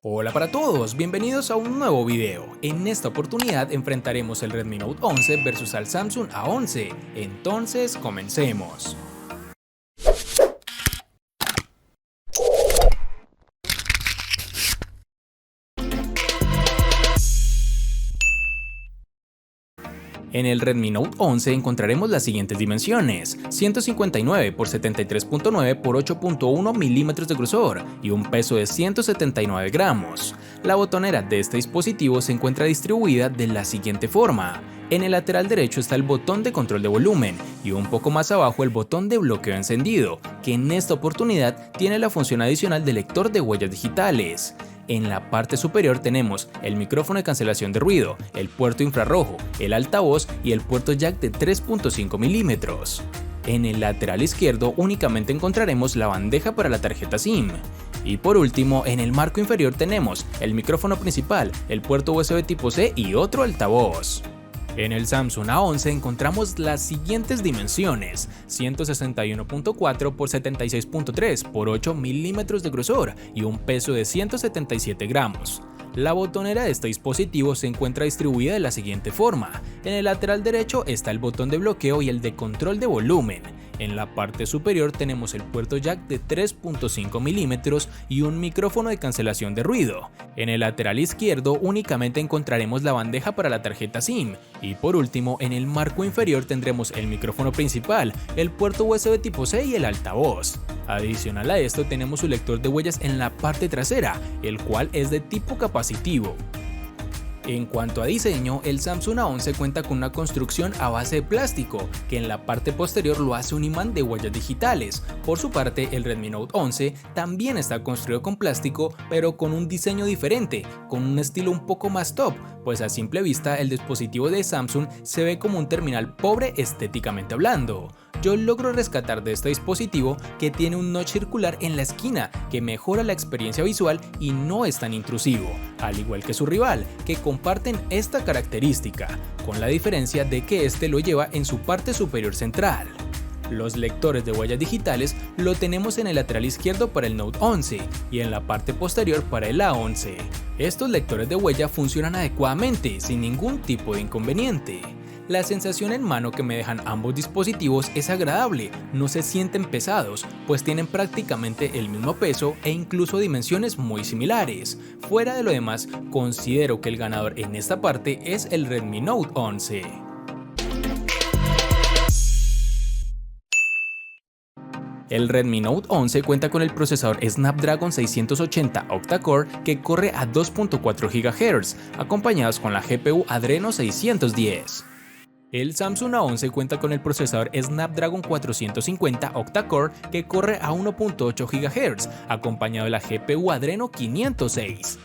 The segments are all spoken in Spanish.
Hola para todos, bienvenidos a un nuevo video. En esta oportunidad enfrentaremos el Redmi Note 11 versus al Samsung A11. Entonces, comencemos. En el Redmi Note 11 encontraremos las siguientes dimensiones: 159 x 73.9 x 8.1 milímetros de grosor y un peso de 179 gramos. La botonera de este dispositivo se encuentra distribuida de la siguiente forma. En el lateral derecho está el botón de control de volumen y un poco más abajo el botón de bloqueo encendido, que en esta oportunidad tiene la función adicional de lector de huellas digitales. En la parte superior tenemos el micrófono de cancelación de ruido, el puerto infrarrojo, el altavoz y el puerto jack de 3.5 milímetros. En el lateral izquierdo únicamente encontraremos la bandeja para la tarjeta SIM. Y por último, en el marco inferior tenemos el micrófono principal, el puerto USB tipo C y otro altavoz. En el Samsung A11 encontramos las siguientes dimensiones: 161.4 x 76.3 x 8 milímetros de grosor y un peso de 177 gramos. La botonera de este dispositivo se encuentra distribuida de la siguiente forma. En el lateral derecho está el botón de bloqueo y el de control de volumen. En la parte superior tenemos el puerto jack de 3.5 milímetros y un micrófono de cancelación de ruido. En el lateral izquierdo únicamente encontraremos la bandeja para la tarjeta SIM. Y por último, en el marco inferior tendremos el micrófono principal, el puerto USB tipo C y el altavoz. Adicional a esto tenemos su lector de huellas en la parte trasera, el cual es de tipo capacitivo. En cuanto a diseño, el Samsung A11 cuenta con una construcción a base de plástico, que en la parte posterior lo hace un imán de huellas digitales. Por su parte, el Redmi Note 11 también está construido con plástico, pero con un diseño diferente, con un estilo un poco más top, pues a simple vista el dispositivo de Samsung se ve como un terminal pobre estéticamente hablando. Yo logro rescatar de este dispositivo que tiene un notch circular en la esquina que mejora la experiencia visual y no es tan intrusivo, al igual que su rival, que comparten esta característica, con la diferencia de que este lo lleva en su parte superior central. Los lectores de huellas digitales lo tenemos en el lateral izquierdo para el Note 11 y en la parte posterior para el A11. Estos lectores de huella funcionan adecuadamente, sin ningún tipo de inconveniente. La sensación en mano que me dejan ambos dispositivos es agradable, no se sienten pesados, pues tienen prácticamente el mismo peso e incluso dimensiones muy similares. Fuera de lo demás, considero que el ganador en esta parte es el Redmi Note 11. El Redmi Note 11 cuenta con el procesador Snapdragon 680 octa-core que corre a 2.4 GHz, acompañados con la GPU Adreno 610. El Samsung A11 cuenta con el procesador Snapdragon 450 octa-core que corre a 1.8 GHz, acompañado de la GPU Adreno 506.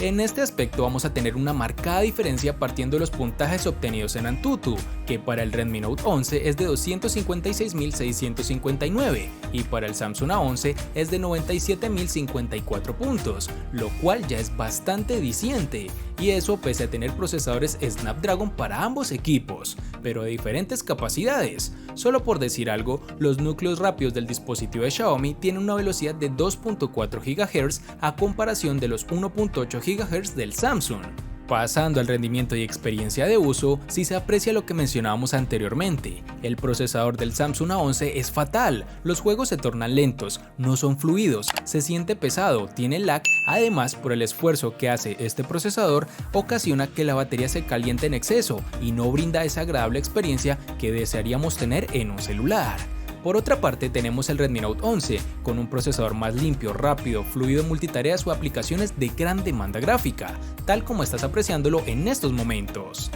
En este aspecto vamos a tener una marcada diferencia partiendo de los puntajes obtenidos en Antutu, que para el Redmi Note 11 es de 256.659 y para el Samsung A11 es de 97.054 puntos, lo cual ya es bastante diciente, y eso pese a tener procesadores Snapdragon para ambos equipos, pero de diferentes capacidades. Solo por decir algo, los núcleos rápidos del dispositivo de Xiaomi tienen una velocidad de 2.4 GHz a comparación de los 1.8 GHz del Samsung. Pasando al rendimiento y experiencia de uso, sí se aprecia lo que mencionábamos anteriormente. El procesador del Samsung A11 es fatal, los juegos se tornan lentos, no son fluidos, se siente pesado, tiene lag, además por el esfuerzo que hace este procesador, ocasiona que la batería se caliente en exceso y no brinda esa agradable experiencia que desearíamos tener en un celular. Por otra parte tenemos el Redmi Note 11, con un procesador más limpio, rápido, fluido en multitareas o aplicaciones de gran demanda gráfica, tal como estás apreciándolo en estos momentos.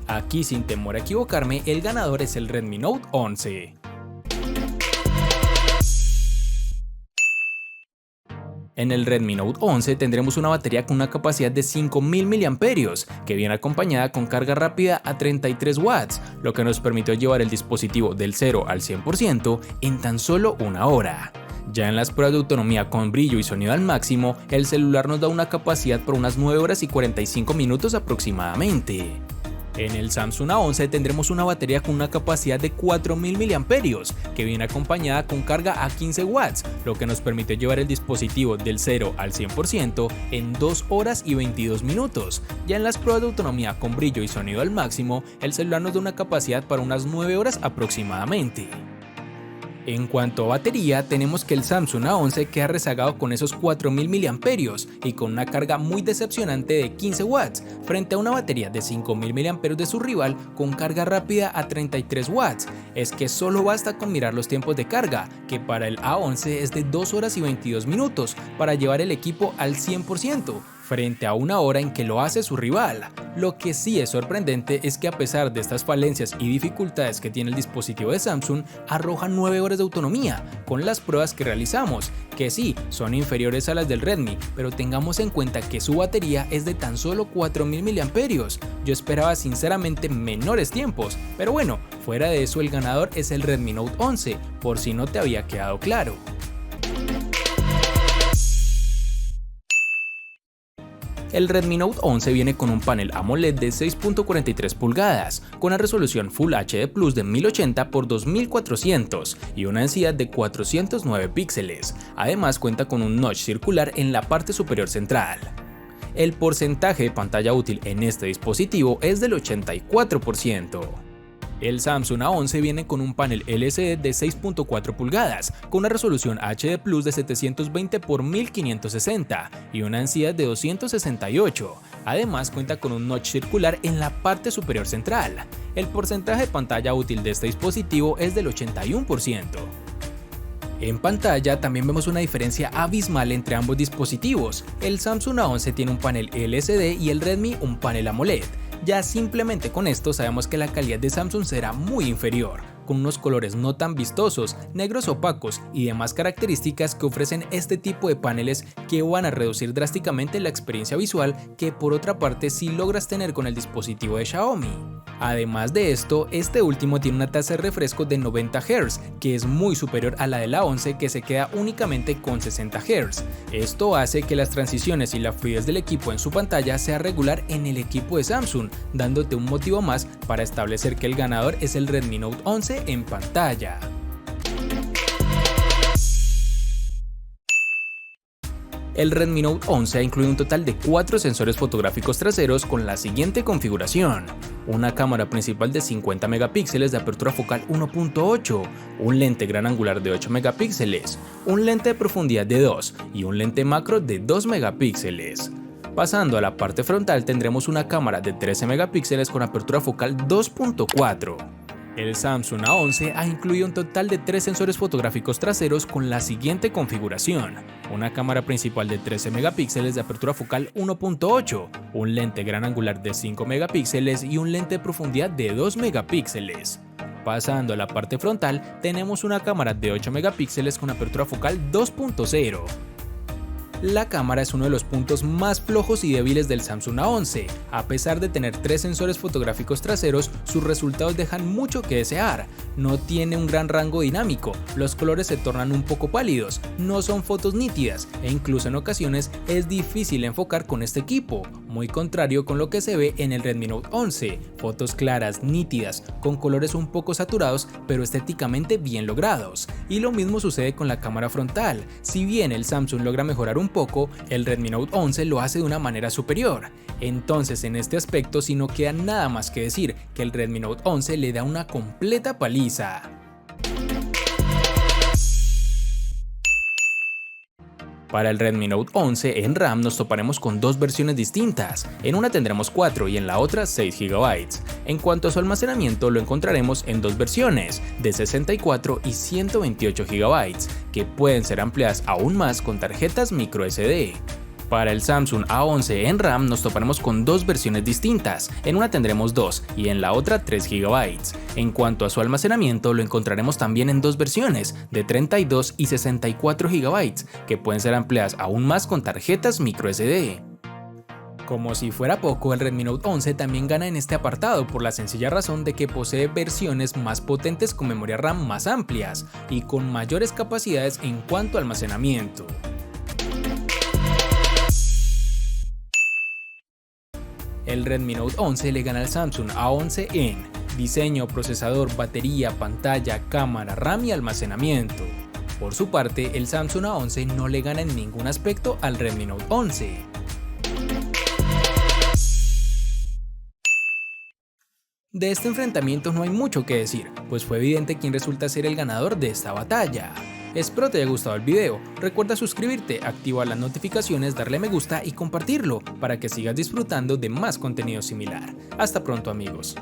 Aquí, sin temor a equivocarme, el ganador es el Redmi Note 11. En el Redmi Note 11 tendremos una batería con una capacidad de 5000 mAh, que viene acompañada con carga rápida a 33 watts, lo que nos permitió llevar el dispositivo del 0 al 100% en tan solo una hora. Ya en las pruebas de autonomía con brillo y sonido al máximo, el celular nos da una capacidad por unas 9 horas y 45 minutos aproximadamente. En el Samsung A11 tendremos una batería con una capacidad de 4000 mAh, que viene acompañada con carga a 15 watts, lo que nos permite llevar el dispositivo del 0 al 100% en 2 horas y 22 minutos. Ya en las pruebas de autonomía con brillo y sonido al máximo, el celular nos da una capacidad para unas 9 horas aproximadamente. En cuanto a batería, tenemos que el Samsung A11 queda rezagado con esos 4000 mAh y con una carga muy decepcionante de 15 watts, frente a una batería de 5000 mAh de su rival con carga rápida a 33 watts. Es que solo basta con mirar los tiempos de carga, que para el A11 es de 2 horas y 22 minutos para llevar el equipo al 100%, frente a una hora en que lo hace su rival. Lo que sí es sorprendente es que a pesar de estas falencias y dificultades que tiene el dispositivo de Samsung, arroja 9 horas de autonomía con las pruebas que realizamos, que sí, son inferiores a las del Redmi, pero tengamos en cuenta que su batería es de tan solo 4000 mAh. Yo esperaba sinceramente menores tiempos, pero bueno, fuera de eso el ganador es el Redmi Note 11, por si no te había quedado claro. El Redmi Note 11 viene con un panel AMOLED de 6.43 pulgadas, con una resolución Full HD Plus de 1080 x 2400 y una densidad de 409 píxeles. Además cuenta con un notch circular en la parte superior central. El porcentaje de pantalla útil en este dispositivo es del 84%. El Samsung A11 viene con un panel LCD de 6.4 pulgadas, con una resolución HD Plus de 720 x 1560 y una densidad de 268. Además cuenta con un notch circular en la parte superior central. El porcentaje de pantalla útil de este dispositivo es del 81%. En pantalla también vemos una diferencia abismal entre ambos dispositivos. El Samsung A11 tiene un panel LCD y el Redmi un panel AMOLED. Ya simplemente con esto sabemos que la calidad de Samsung será muy inferior, con unos colores no tan vistosos, negros opacos y demás características que ofrecen este tipo de paneles que van a reducir drásticamente la experiencia visual que por otra parte sí logras tener con el dispositivo de Xiaomi. Además de esto, este último tiene una tasa de refresco de 90 Hz, que es muy superior a la de la 11 que se queda únicamente con 60 Hz. Esto hace que las transiciones y la fluidez del equipo en su pantalla sea regular en el equipo de Samsung, dándote un motivo más para establecer que el ganador es el Redmi Note 11 en pantalla. El Redmi Note 11 incluye un total de 4 sensores fotográficos traseros con la siguiente configuración: una cámara principal de 50 megapíxeles de apertura focal 1.8, un lente gran angular de 8 megapíxeles, un lente de profundidad de 2 y un lente macro de 2 megapíxeles. Pasando a la parte frontal tendremos una cámara de 13 megapíxeles con apertura focal 2.4. El Samsung A11 ha incluido un total de 3 sensores fotográficos traseros con la siguiente configuración: una cámara principal de 13 megapíxeles de apertura focal 1.8, un lente gran angular de 5 megapíxeles y un lente de profundidad de 2 megapíxeles. Pasando a la parte frontal tenemos una cámara de 8 megapíxeles con apertura focal 2.0. La cámara es uno de los puntos más flojos y débiles del Samsung A11. A pesar de tener 3 sensores fotográficos traseros, sus resultados dejan mucho que desear. No tiene un gran rango dinámico, los colores se tornan un poco pálidos, no son fotos nítidas e incluso en ocasiones es difícil enfocar con este equipo, muy contrario con lo que se ve en el Redmi Note 11, fotos claras, nítidas, con colores un poco saturados pero estéticamente bien logrados. Y lo mismo sucede con la cámara frontal. Si bien el Samsung logra mejorar un poco, el Redmi Note 11 lo hace de una manera superior. Entonces en este aspecto sí no queda nada más que decir que el Redmi Note 11 le da una completa paliza. Para el Redmi Note 11 en RAM nos toparemos con dos versiones distintas, en una tendremos 4 y en la otra 6 GB. En cuanto a su almacenamiento lo encontraremos en dos versiones, de 64 y 128 GB, que pueden ser ampliadas aún más con tarjetas microSD. Para el Samsung A11 en RAM nos toparemos con dos versiones distintas, en una tendremos 2 y en la otra 3 GB. En cuanto a su almacenamiento lo encontraremos también en dos versiones, de 32 y 64 GB, que pueden ser ampliadas aún más con tarjetas microSD. Como si fuera poco, el Redmi Note 11 también gana en este apartado por la sencilla razón de que posee versiones más potentes con memoria RAM más amplias y con mayores capacidades en cuanto a almacenamiento. el Redmi Note 11 le gana al Samsung A11 en diseño, procesador, batería, pantalla, cámara, RAM y almacenamiento. Por su parte, el Samsung A11 no le gana en ningún aspecto al Redmi Note 11. De este enfrentamiento no hay mucho que decir, pues fue evidente quién resulta ser el ganador de esta batalla. Espero te haya gustado el video, recuerda suscribirte, activar las notificaciones, darle me gusta y compartirlo para que sigas disfrutando de más contenido similar. Hasta pronto amigos.